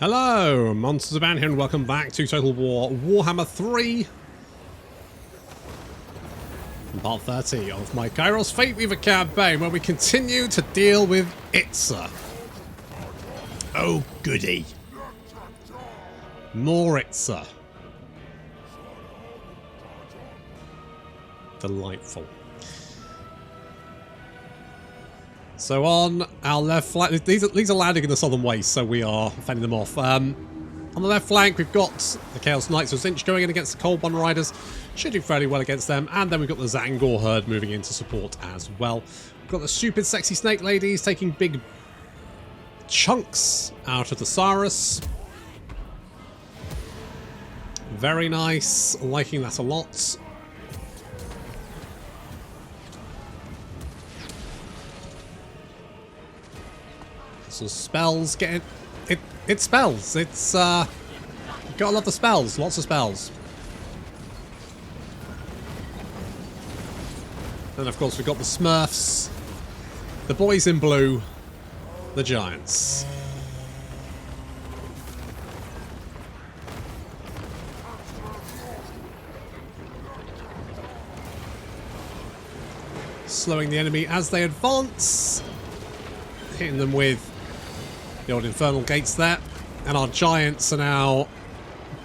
Hello, Monsters of Man here, and welcome back to Total War Warhammer 3. Part 30 of my Kairos Fateweaver campaign, where we continue to deal with Itza. Oh goody. More Itza. Delightful. So on our left flank, these are landing in the southern waste, so we are fending them off. On the left flank, we've got the Chaos Knights of Tzeentch going in against the Cold One Riders. Should do fairly well against them. And then we've got the Zangor herd moving in to support as well. We've got the stupid sexy snake ladies taking big chunks out of the Cyrus. Very nice. Liking that a lot. Some spells, it spells. It's gotta love the spells, lots of spells. And of course we've got the Smurfs, the boys in blue, the giants. Slowing the enemy as they advance, hitting them with the old infernal gates there, and our giants are now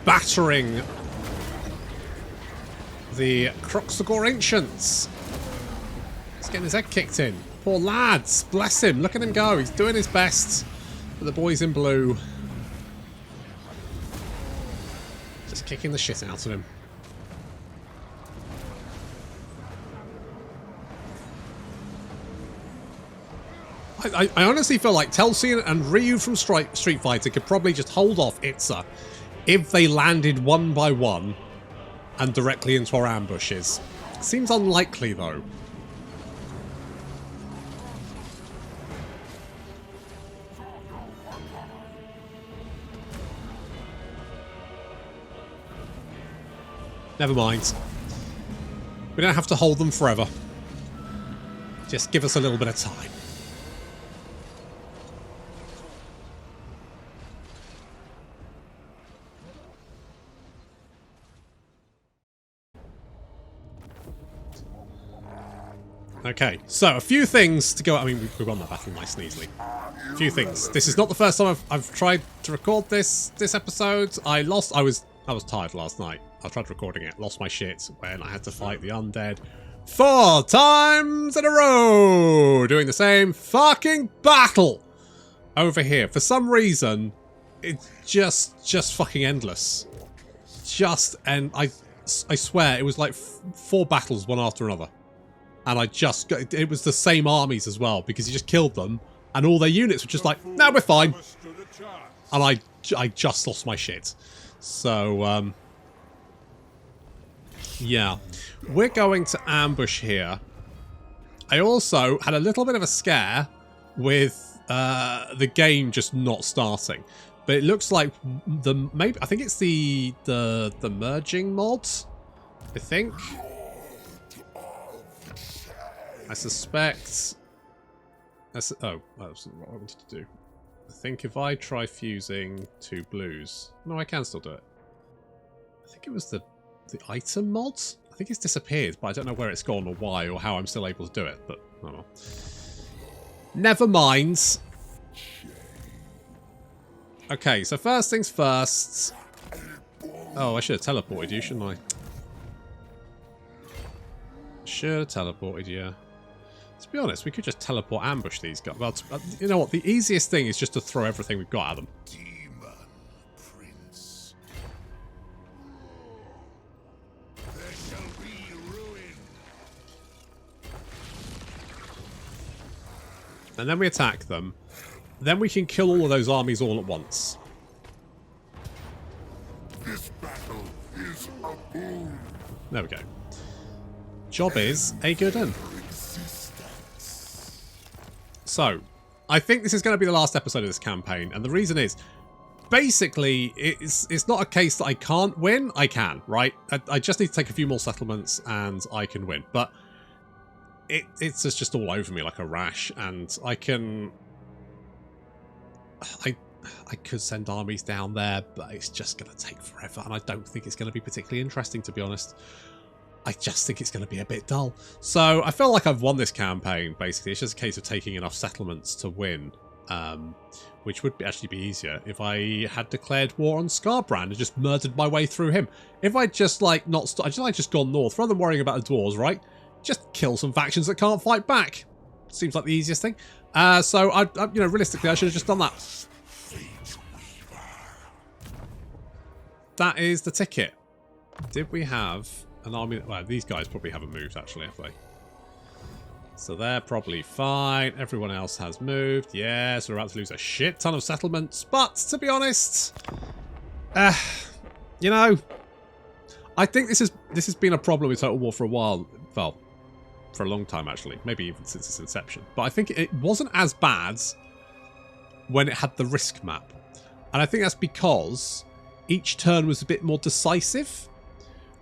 battering the Kroxagor Ancients. He's getting his head kicked in. Poor lads, bless him. Look at him go. He's doing his best. But the boys in blue just kicking the shit out of him. I honestly feel like Telsian and Ryu from Street Fighter could probably just hold off Itza if they landed one by one and directly into our ambushes. Seems unlikely though. Never mind. We don't have to hold them forever. Just give us a little bit of time. Okay, so a few things to go. I mean, we won that battle nice and easily. A few things. This is not the first time I've tried to record this episode. I was tired last night. I tried recording it, lost my shit when I had to fight the undead 4 times in a row, doing the same fucking battle over here. For some reason, it's just fucking endless. And I swear it was like 4 battles one after another. And it was the same armies as well, because you just killed them, and all their units were just like, no, we're fine. And I just lost my shit. So, yeah. We're going to ambush here. I also had a little bit of a scare with the game just not starting. But it looks like I think it's the merging mod, I think. I suspect... that's what I wanted to do. I think if I try fusing 2 blues... No, I can still do it. I think it was the item mod? I think it's disappeared, but I don't know where it's gone or why or how I'm still able to do it, but oh well. Never mind. Okay, so first things first... Oh, I should have teleported you, shouldn't I? Should have teleported you. To be honest, we could just teleport ambush these guys. Well, you know what? The easiest thing is just to throw everything we've got at them. Demon Prince. There shall be ruin. And then we attack them. Then we can kill all of those armies all at once. This battle is a boon. There we go. Job is a good one. So, I think this is going to be the last episode of this campaign, and the reason is, basically, it's not a case that I can't win. I can, right? I just need to take a few more settlements, and I can win. But it's just all over me like a rash, and I I could send armies down there, but it's just going to take forever, and I don't think it's going to be particularly interesting, to be honest. I just think it's going to be a bit dull. So I feel like I've won this campaign, basically. It's just a case of taking enough settlements to win, which would actually be easier if I had declared war on Scarbrand and just murdered my way through him. If I'd just, like, not... I'd just gone north, rather than worrying about the dwarves, right? Just kill some factions that can't fight back. Seems like the easiest thing. So, you know, realistically, I should have just done that. That is the ticket. Did we have an army? Well, these guys probably haven't moved, actually, have they? So they're probably fine. Everyone else has moved. Yes, we're about to lose a shit ton of settlements. But, to be honest, you know, I think this has been a problem with Total War for a while. Well, for a long time, actually. Maybe even since its inception. But I think it wasn't as bad when it had the risk map. And I think that's because each turn was a bit more decisive.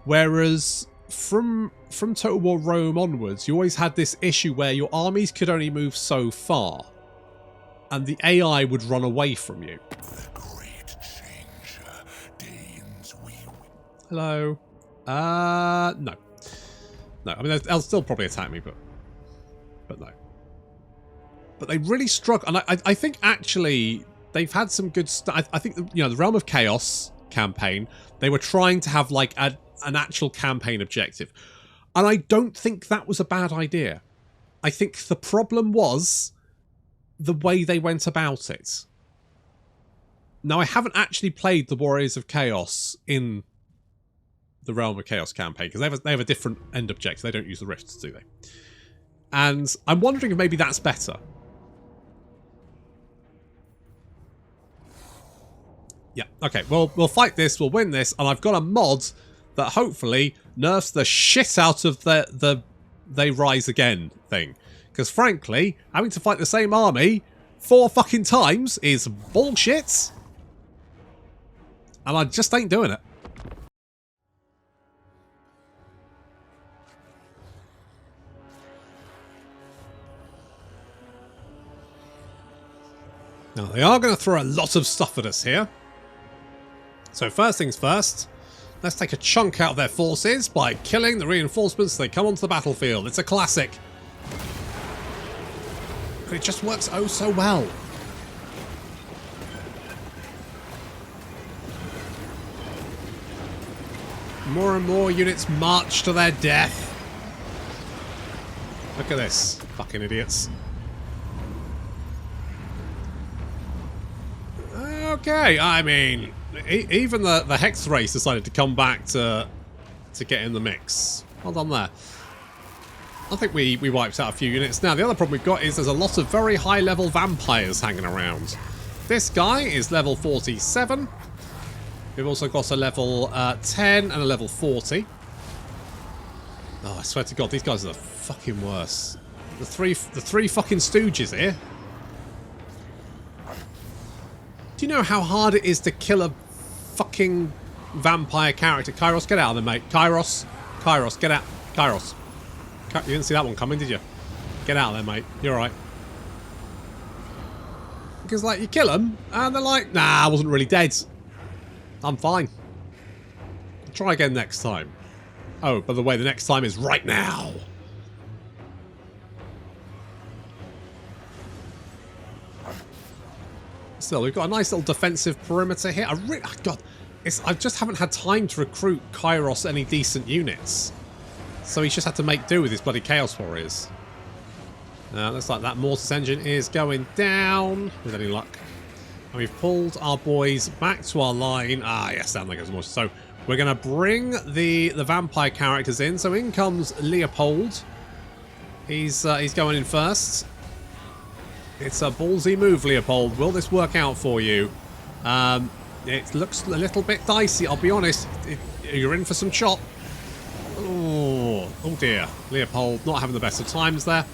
Whereas from Total War Rome onwards, you always had this issue where your armies could only move so far. And the AI would run away from you. The great changer deigns we. Hello? No. No, I mean, they'll still probably attack me, but no. But they really struggle, and I think actually they've had some good stuff. I think, you know, the Realm of Chaos campaign, they were trying to have like an actual campaign objective, and I don't think that was a bad idea. I think the problem was the way they went about it. Now, I haven't actually played the Warriors of Chaos in the Realm of Chaos campaign, because they have a different end objective. They don't use the rifts, do they? And I'm wondering if maybe that's better. Yeah, okay, well, we'll fight this, we'll win this, and I've got a mod that hopefully nerfs the shit out of the they rise again thing. Because frankly, having to fight the same army 4 fucking times is bullshit. And I just ain't doing it. Now, they are going to throw a lot of stuff at us here. So first things first, let's take a chunk out of their forces by killing the reinforcements as they come onto the battlefield. It's a classic. But it just works oh so well. More and more units march to their death. Look at this. Fucking idiots. Okay, I mean, even the Hex race decided to come back to get in the mix. Well done there. I think we wiped out a few units. Now, the other problem we've got is there's a lot of very high-level vampires hanging around. This guy is level 47. We've also got a level 10 and a level 40. Oh, I swear to God, these guys are the fucking worst. The three fucking stooges here. Do you know how hard it is to kill a fucking vampire character? Kairos, get out of there, mate. Kairos, get out. Kairos. You didn't see that one coming, did you? Get out of there, mate. You're alright. Because, like, you kill them, and they're like, nah, I wasn't really dead. I'm fine. Try again next time. Oh, by the way, the next time is right now. Still, we've got a nice little defensive perimeter here. God, I just haven't had time to recruit Kairos any decent units. So he's just had to make do with his bloody Chaos Warriors. Looks like that Mortis engine is going down, with any luck. And we've pulled our boys back to our line. Ah, yes, down there goes Mortis. So we're going to bring the vampire characters in. So in comes Leopold. He's going in first. It's a ballsy move, Leopold. Will this work out for you? It looks a little bit dicey, I'll be honest. You're in for some chop. Oh dear. Leopold not having the best of times there.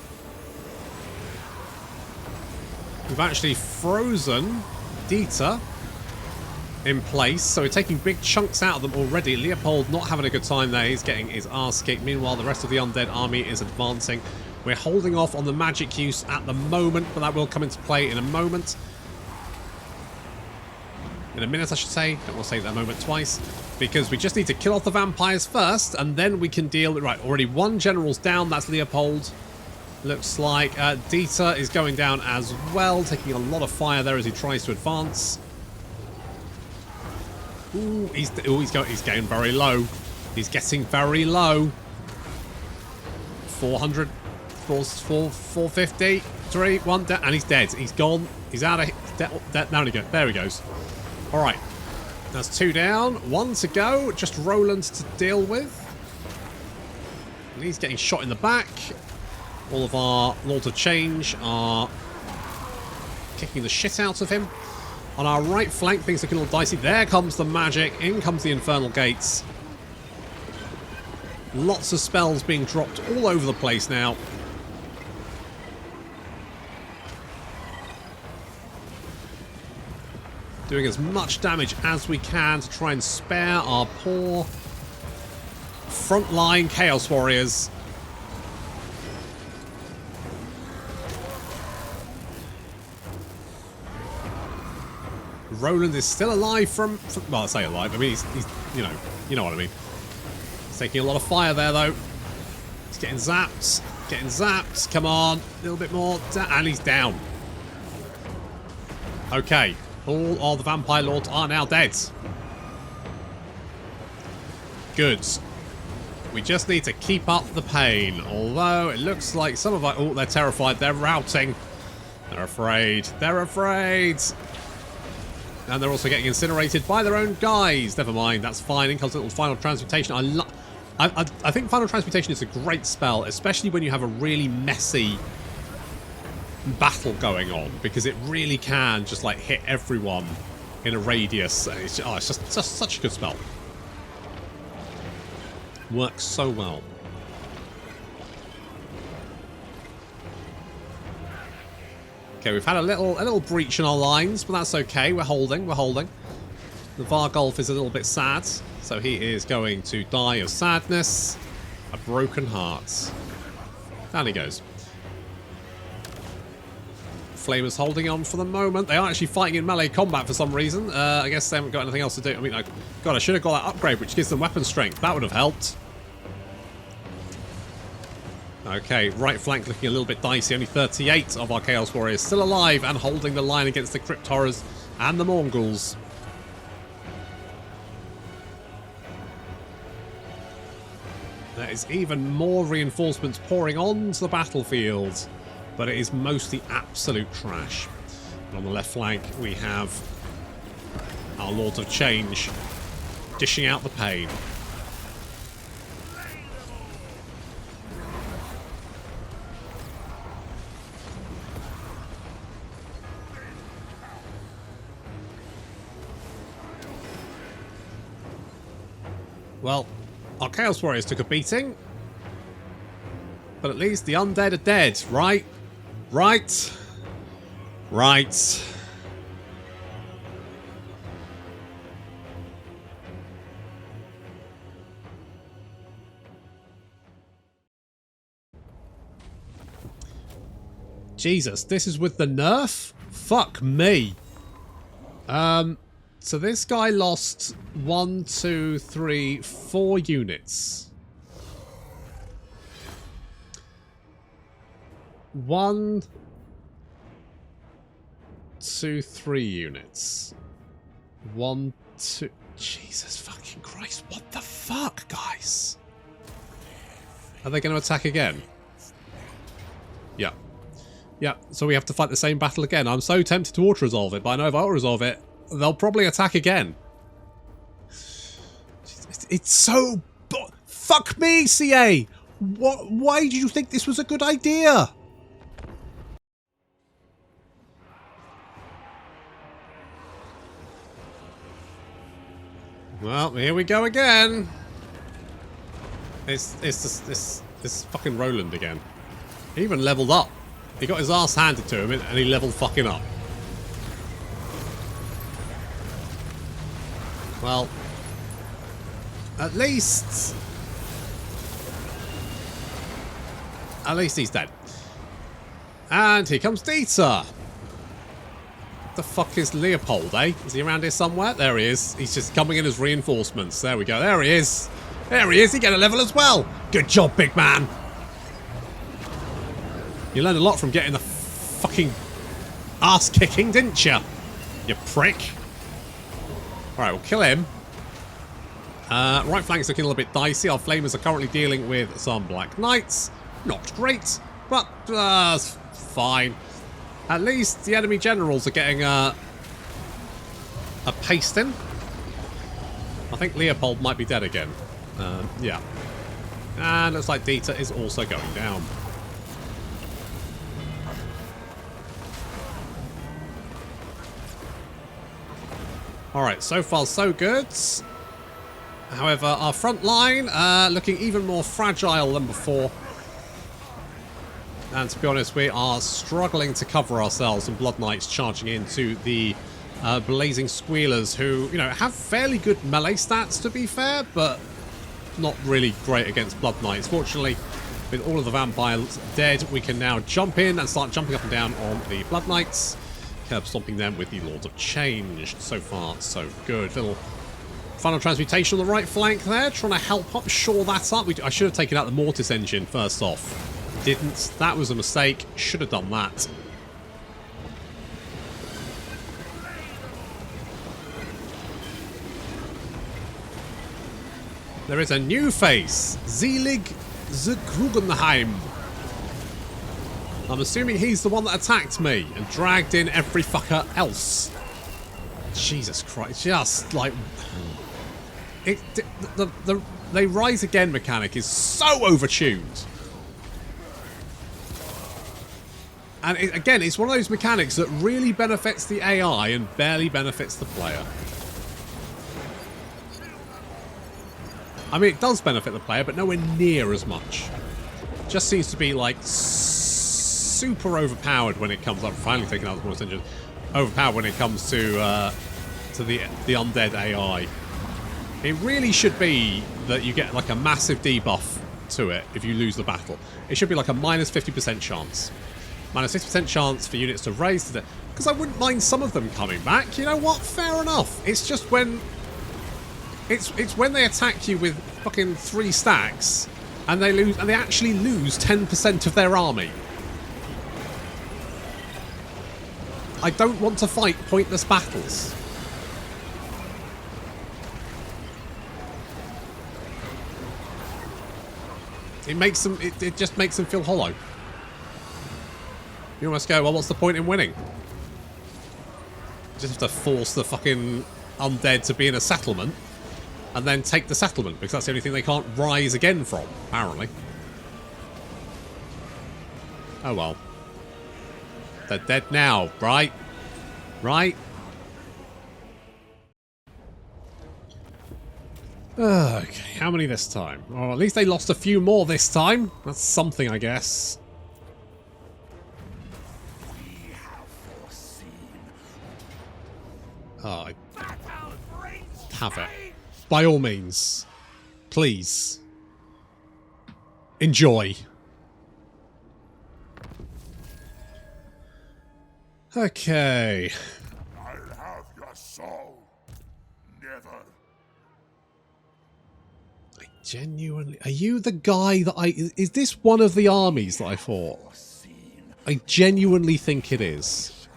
We've actually frozen Dieter in place, so we're taking big chunks out of them already. Leopold not having a good time there. He's getting his arse kicked. Meanwhile, the rest of the undead army is advancing. We're holding off on the magic use at the moment, but that will come into play in a moment. In a minute, I should say. Don't want to say that moment twice. Because we just need to kill off the vampires first, and then we can deal with... Right, already one general's down. That's Leopold. Looks like Dieter is going down as well, taking a lot of fire there as he tries to advance. Ooh, he's getting very low. He's getting very low. 400, 450, 3, 1, and he's dead. He's gone. He's out of... There he goes. All right. That's 2 down. 1 to go. Just Roland to deal with. And he's getting shot in the back. All of our Lords of Change are kicking the shit out of him. On our right flank, things are looking a little dicey. There comes the magic. In comes the Infernal Gates. Lots of spells being dropped all over the place now. Doing as much damage as we can to try and spare our poor frontline Chaos Warriors. Roland is still alive from well, I say alive. I mean, he's you know what I mean. He's taking a lot of fire there, though. He's getting zapped. Getting zapped. Come on. A little bit more. And he's down. Okay. All of the Vampire Lords are now dead. Good. We just need to keep up the pain. Although, it looks like some of our... Oh, they're terrified. They're routing. They're afraid. They're afraid. And they're also getting incinerated by their own guys. Never mind, that's fine. In comes a little Final Transmutation. I think Final Transmutation is a great spell, especially when you have a really messy battle going on, because it really can just like hit everyone in a radius. It's just such a good spell. Works so well. Okay, we've had a little breach in our lines, but that's okay. We're holding. The Vargolf is a little bit sad, so he is going to die of sadness. A broken heart. Down he goes. Flamers holding on for the moment. They are actually fighting in melee combat for some reason. I guess they haven't got anything else to do. I mean, God, I should have got that upgrade, which gives them weapon strength. That would have helped. Okay, right flank looking a little bit dicey. Only 38 of our Chaos Warriors still alive and holding the line against the Crypt Horrors and the Mongols. There is even more reinforcements pouring onto the battlefield, but it is mostly absolute trash. And on the left flank, we have our Lords of Change dishing out the pain. Well, our Chaos Warriors took a beating. But at least the undead are dead, right? Right. Right. Jesus, this is with the nerf? Fuck me. So this guy lost 1, 2, 3, 4 units. 1, 2, 3 units. 1, 2... Jesus fucking Christ, what the fuck, guys? Are they going to attack again? Yeah. Yeah, so we have to fight the same battle again. I'm so tempted to auto-resolve it, but I know if I auto-resolve it, they'll probably attack again. It's so... Fuck me, CA! Why did you think this was a good idea? Well, here we go again. It's this fucking Roland again. He even leveled up. He got his ass handed to him and he leveled fucking up. Well, at least he's dead. And here comes Dieter. the fuck is Leopold, eh? Is he around here somewhere? There he is. He's just coming in as reinforcements. There we go. There he is. There he is. He got a level as well. Good job, big man. You learned a lot from getting the fucking ass kicking, didn't you? You prick. Alright, we'll kill him. Right flank's looking a little bit dicey. Our flamers are currently dealing with some Black Knights. Not great, but fine. At least the enemy generals are getting a pasting. I think Leopold might be dead again. Yeah. And looks like Dieter is also going down. Alright, so far so good. However, our front line looking even more fragile than before. And to be honest, we are struggling to cover ourselves, and Blood Knights charging into the Blazing Squealers, who, you know, have fairly good melee stats, to be fair, but not really great against Blood Knights. Fortunately, with all of the vampires dead, we can now jump in and start jumping up and down on the Blood Knights, curb stomping them with the Lords of Change. So far, so good. Little final transmutation on the right flank there, trying to help up, shore that up. I should have taken out the Mortis engine first off. Didn't. That was a mistake. Should have done that. There is a new face. Zelig Zgrugenheim. I'm assuming he's the one that attacked me and dragged in every fucker else. Jesus Christ. Just like... the Rise Again mechanic is so overtuned. And again, it's one of those mechanics that really benefits the AI and barely benefits the player. I mean, it does benefit the player, but nowhere near as much. Just seems to be, like, super overpowered when it comes up. Finally taking out the Mortis engine. Overpowered when it comes to the undead AI. It really should be that you get, like, a massive debuff to it if you lose the battle. It should be like a minus 50% chance. Minus 50% chance for units to raise to the... Because I wouldn't mind some of them coming back. You know what? Fair enough. It's just when... It's when they attack you with fucking 3 stacks and they lose, and they actually lose 10% of their army. I don't want to fight pointless battles. It makes them... It just makes them feel hollow. You almost go, well, what's the point in winning? You just have to force the fucking undead to be in a settlement and then take the settlement, because that's the only thing they can't rise again from, apparently. Oh well. They're dead now, right? Right? Okay, how many this time? Oh, at least they lost a few more this time. That's something, I guess. Oh, have it. By all means. Please. Enjoy. Okay. I'll have your soul. Never. I genuinely... Are you the guy that I... Is this one of the armies that I fought? I genuinely think it is.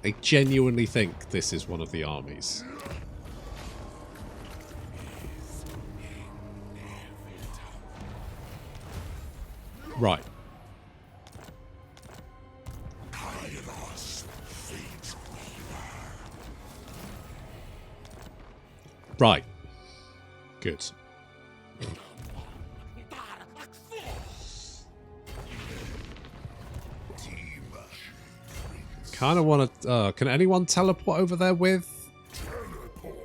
I genuinely think this is one of the armies. Right. Kairos Fateweaver. Right. Good. Kind of want to... can anyone teleport over there with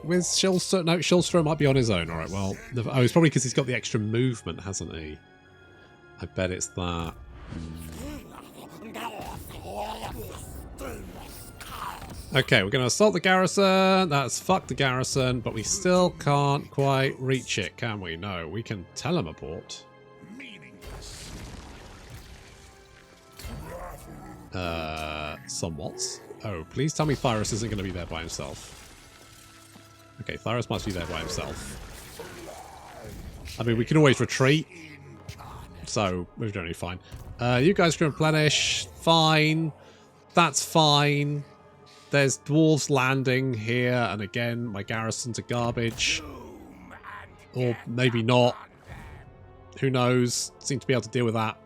Shilster? No, Shilster might be on his own. Alright, well... Oh, it's probably because he's got the extra movement, hasn't he? I bet it's that. Okay, we're going to assault the garrison. That's fuck the garrison, but we still can't quite reach it, can we? No, we can teleport. Somewhat. Oh, please tell me Thyros isn't going to be there by himself. Okay, Thyros must be there by himself. I mean, we can always retreat. So, we're generally fine. You guys can replenish. Fine. That's fine. There's dwarves landing here. And again, my garrisons are garbage. Or maybe not. Who knows? Seem to be able to deal with that.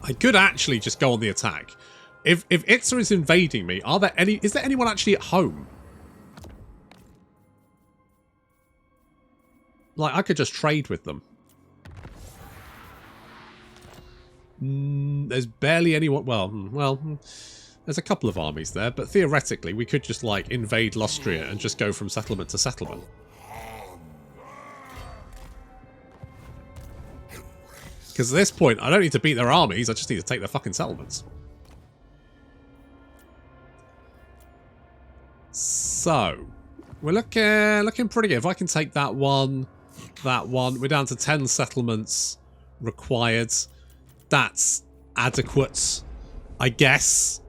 I could actually just go on the attack. If Itza is invading me, is there anyone actually at home? Like, I could just trade with them. There's barely anyone. Well, there's a couple of armies there, but theoretically, we could just, like, invade Lustria and just go from settlement to settlement. Because at this point, I don't need to beat their armies, I just need to take their fucking settlements. So, we're looking pretty good. If I can take that one, we're down to 10 settlements required. That's adequate, I guess.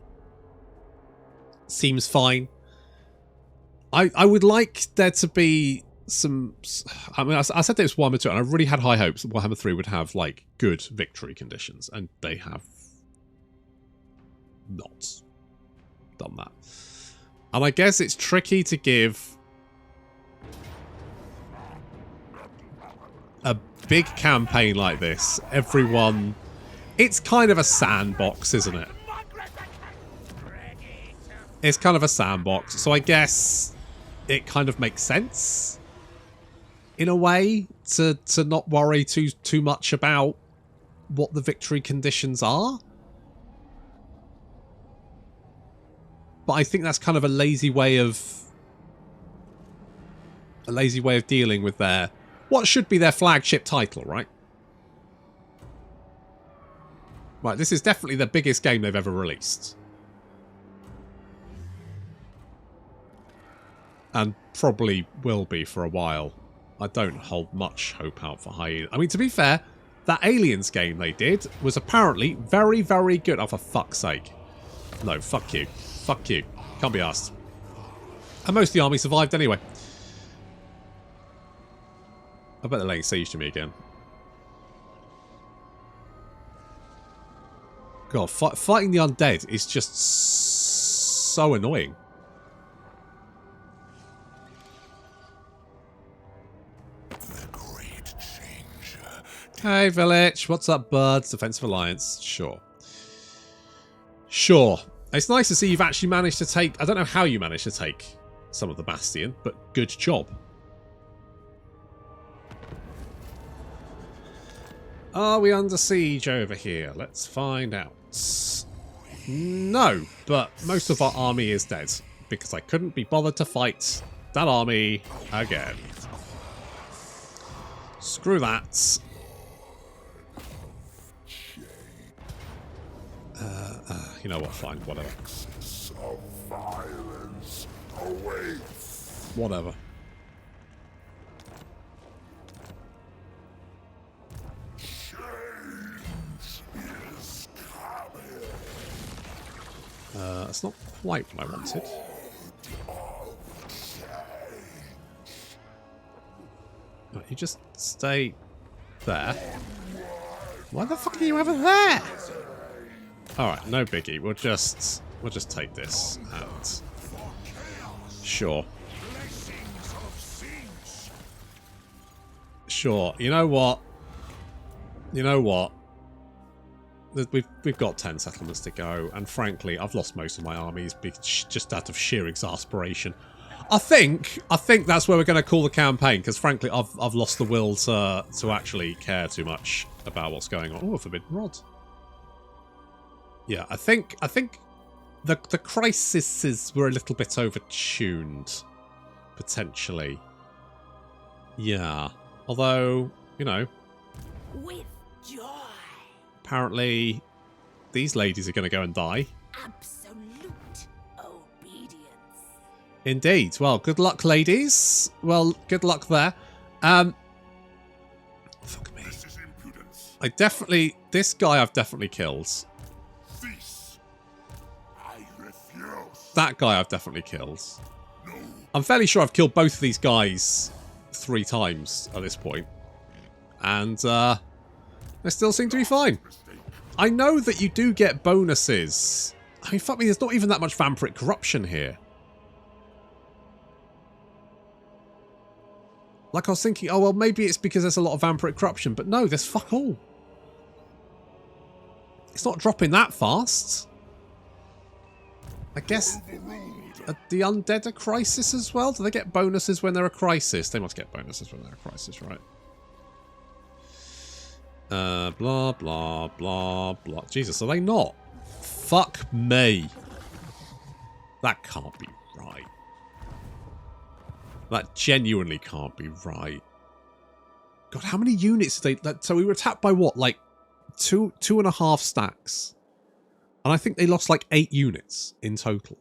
Seems fine. I would like there to be some... I mean, I said this Warhammer 2, and I really had high hopes that Warhammer 3 would have, like, good victory conditions, and they have not done that. And I guess it's tricky to give a big campaign like this everyone... It's kind of a sandbox, isn't it? It's kind of a sandbox, so I guess it kind of makes sense in a way to not worry too much about what the victory conditions are. But I think that's kind of a lazy way of dealing with their what should be their flagship title, right? Right, this is definitely the biggest game they've ever released. And probably will be for a while. I don't hold much hope out for Hyena. I mean, to be fair, that Aliens game they did was apparently very, very good. Oh, for fuck's sake. No, fuck you. Fuck you. Can't be asked. And most of the army survived anyway. I bet they're laying siege to me again. God, fighting the undead is just so annoying. Hey, village. What's up, birds? Defensive Alliance. Sure. Sure. It's nice to see you've actually managed to take... I don't know how you managed to take some of the Bastion, but good job. Are we under siege over here? Let's find out. No, but most of our army is dead, because I couldn't be bothered to fight that army again. Screw that. You know what, fine, whatever. Whatever. That's not quite what I wanted. No, you just stay there. Why the fuck are you over there? Alright, no biggie. We'll just take this and sure. Sure. You know what? You know what? We've got 10 settlements to go, and frankly, I've lost most of my armies just out of sheer exasperation. I think that's where we're going to call the campaign, because frankly, I've lost the will to actually care too much about what's going on. Oh, a forbidden rod. Yeah, I think the crises were a little bit overtuned, potentially. Yeah, although you know, with joy. Apparently, these ladies are going to go and die. Absolute obedience. Indeed. Well, good luck, ladies. Well, good luck there. Fuck me. This is impudence. This guy I've definitely killed. This that guy I've definitely killed. I'm fairly sure I've killed both of these guys 3 times at this point. And they still seem to be fine. I know that you do get bonuses. I mean, fuck me, there's not even that much vampiric corruption here. Like, I was thinking, oh, well, maybe it's because there's a lot of vampiric corruption. But no, there's fuck all. It's not dropping that fast. I guess the undead a crisis as well? Do they get bonuses when they're a crisis? They must get bonuses when they're a crisis, right? Blah, blah, blah, blah. Jesus, are they not? Fuck me. That can't be right. That genuinely can't be right. God, how many units did they... So we were attacked by what? Like, 2.5 stacks. And I think they lost like 8 units in total.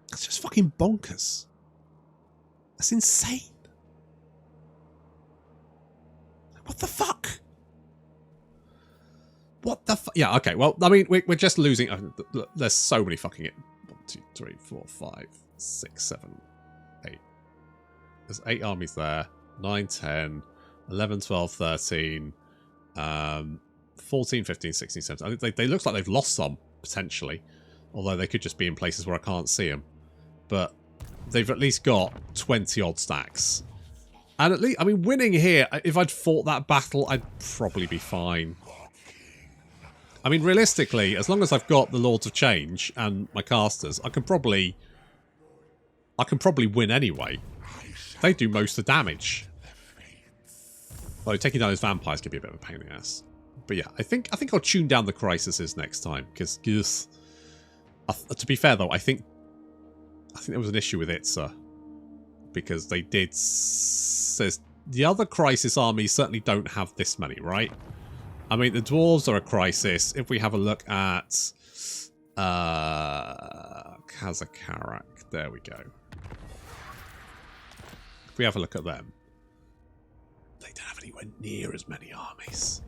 That's just fucking bonkers. That's insane. What the fuck? What the fuck? Yeah, okay. Well, I mean, we're just losing... There's so many fucking... 1, 2, 3, 4, 5, 6, 7, 8. There's 8 armies there. 9, 10, 11, 12, 13, 14, 15, 16, 17. I think they look like they've lost some, potentially. Although they could just be in places where I can't see them. But they've at least got 20-odd stacks. And at least, I mean, winning here, if I'd fought that battle, I'd probably be fine. I mean, realistically, as long as I've got the Lords of Change and my casters, I can probably win anyway. They do most of the damage. Although taking down those vampires can be a bit of a pain in the ass. But yeah, I think I'll tune down the crises next time because to be fair though, I think there was an issue with it, sir, because they did. Says the other crisis armies certainly don't have this many, right? I mean, the dwarves are a crisis. If we have a look at Kazakarak, there we go. If we have a look at them, they don't have anywhere near as many armies.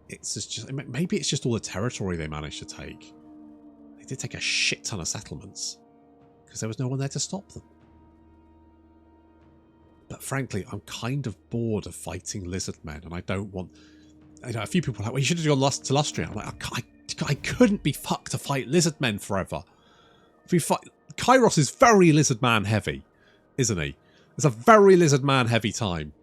It's just maybe it's just all the territory they managed to take. They did take a shit ton of settlements because there was no one there to stop them. But frankly, I'm kind of bored of fighting lizard men, and I don't want... You know, a few people are like, well, you should have gone to Lustria. I'm like, I couldn't be fucked to fight lizard men forever. Kairos is very lizard man heavy, isn't he? It's a very lizard man heavy time.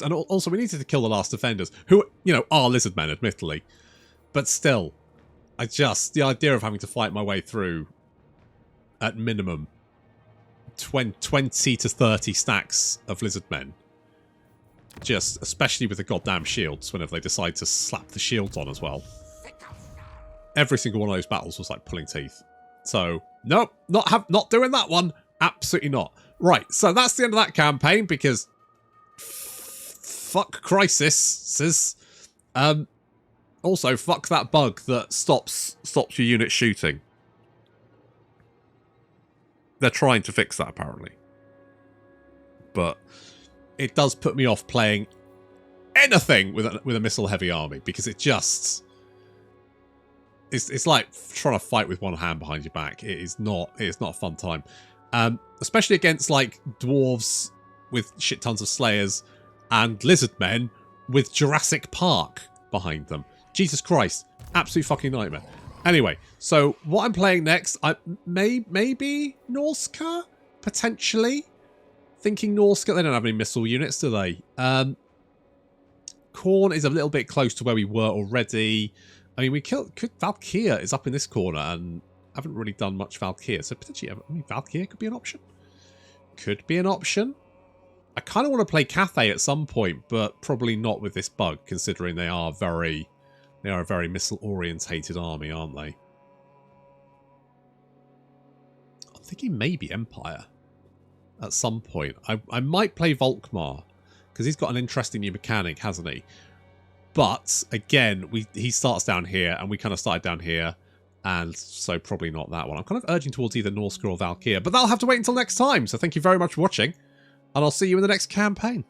And also we needed to kill the last defenders, who, you know, are lizard men, admittedly. But still, the idea of having to fight my way through, at minimum, 20 to 30 stacks of lizard men. Just, especially with the goddamn shields, whenever they decide to slap the shields on as well. Every single one of those battles was like pulling teeth. So, nope, not doing that one. Absolutely not. Right, so that's the end of that campaign, because fuck crisis. Also, fuck that bug that stops your unit shooting. They're trying to fix that, apparently. But it does put me off playing anything with a missile-heavy army, because it just... It's like trying to fight with one hand behind your back. It is not a fun time. Especially against, like, dwarves with shit tons of slayers and lizard men with Jurassic Park behind them. Jesus Christ. Absolute fucking nightmare. Anyway, so what I'm playing next, maybe Norska? Potentially? Thinking Norska. They don't have any missile units, do they? Khorne is a little bit close to where we were already. I mean, Valkyr is up in this corner, and I haven't really done much Valkyr, so potentially, I mean, Valkyr could be an option. Could be an option. I kind of want to play Cathay at some point, but probably not with this bug, considering they are a very missile-orientated army, aren't they? I'm thinking maybe Empire at some point. I might play Volkmar, because he's got an interesting new mechanic, hasn't he? But, again, he starts down here, and we kind of started down here, and so probably not that one. I'm kind of urging towards either Norska or Valkyr, but that'll have to wait until next time, so thank you very much for watching, and I'll see you in the next campaign.